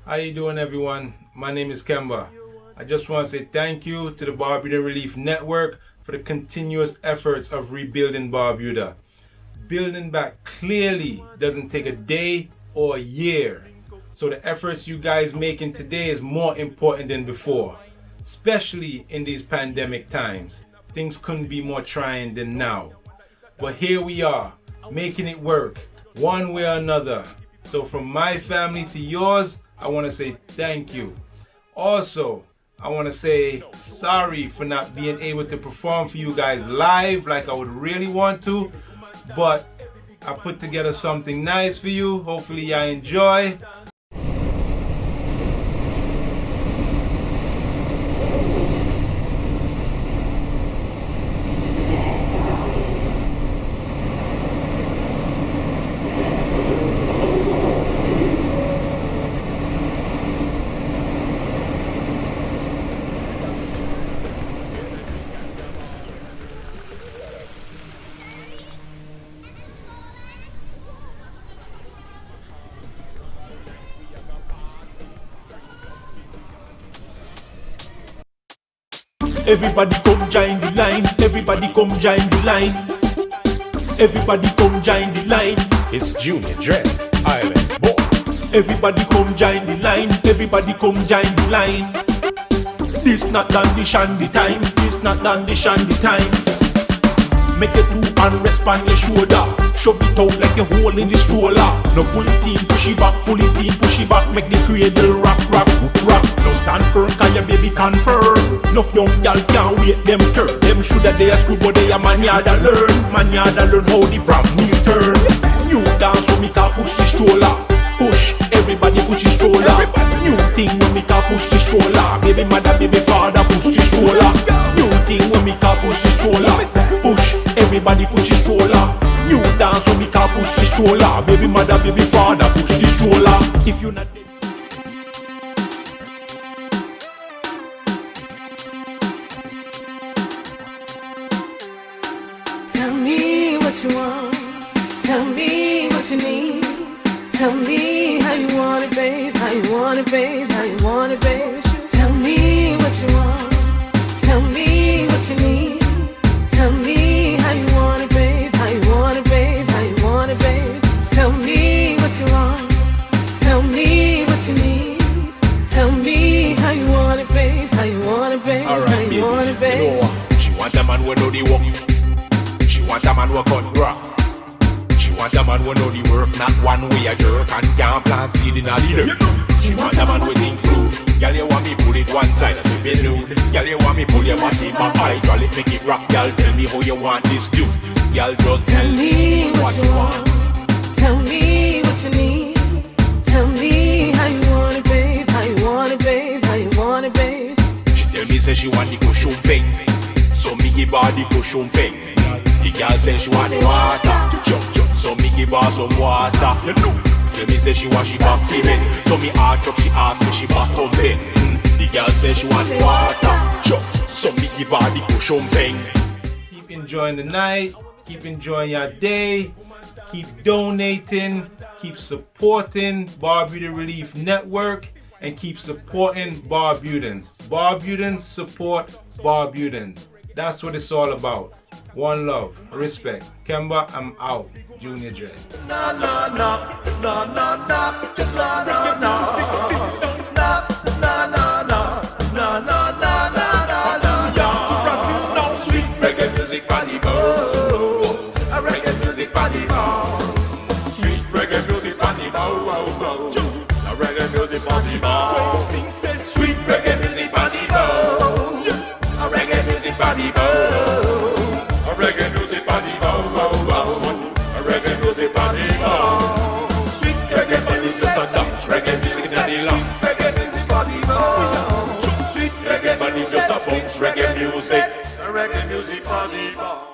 How you doing, everyone? My name is Kemba. I just want to say thank you to the Barbuda Relief Network for the continuous efforts of rebuilding Barbuda. Building back clearly doesn't take a day or a year. So the efforts you guys making today is more important than before, especially in these pandemic times. Things couldn't be more trying than now. But here we are, making it work, one way or another. So from my family to yours, I want to say thank you. Also, I want to say sorry for not being able to perform for you guys live like I would really want to, but I put together something nice for you. Hopefully you enjoy. Everybody come join the line. Everybody come join the line. Everybody come join the line. It's Junior Dread, Island Boy. Everybody come join the line. Everybody come join the line. This not done the shandy time. This not done the shandy time. Make it through and rest on your shoulder. Shove it out like a hole in the stroller. No pull it in, push it back, pull it in, push it back. Make the cradle rock, rock, rock. No stand firm, cause your baby confirm. Enough young gal can't wait them turn. Them shoulda they a school, but they a man yada learn. Man yada learn how the brand new turn. New dance when me can push the stroller. Push, everybody push the stroller. New thing when me can push the stroller. Baby mother, baby father push the stroller. New thing when me can push the stroller. Push, everybody push the stroller. New dance when me can push the stroller. Baby mother, baby father push the stroller. If you not tell me what you want, tell me what you need. Tell me how you want it, babe, how you want it, babe, how you want it, babe. Tell me what you want, tell me what you need. Tell me how you want it, babe, how you want it, babe, how you want it, babe. Tell me what you want, tell me what you need. Tell me how you want it, babe, how you want it, babe, how alright, you want it, babe. you know, she want a man who know the work. She want a man who cut grass. She want a man who know the work, not one way a jerk and can't plant seed in a dirt. She want a man who think through. Girl, you want me pull it one side, she be nude. Girl, you want me pull your body back, hydraulic, make it rock. Girl, tell me how you want this do. Girl, just tell me what you want. Tell me what you need. Tell me how you want it, babe, how you want it, babe, how you want it, babe. She tell me say she want the cushion peng, so me give her the cushion peng. The girl say she want the water, so me give her some water. You know. Tell me say she want she back feeling, so me arch up, she ask me she back humping. The girl say she want the water, so me give her the cushion peng. Keep enjoying the night, keep enjoying your day, keep donating, keep supporting Barbuda Relief Network, and keep supporting Barbudans. Barbudans support Barbudans. That's what it's all about. One love, respect. Kemba, I'm out. Junior Dread. Na na na na na na na na na na na na na. Sweet reggae music party bow. A reggae music party bow. Sweet reggae music party bow. A reggae music party bow. Sweet reggae music party bow. A reggae music party bow. A reggae music party bow. A reggae music party bow. Sweet reggae party just a dance. Reggae music in the long. Reggae music party bow. Sweet reggae party just a bounce. Reggae music. A reggae music party bow.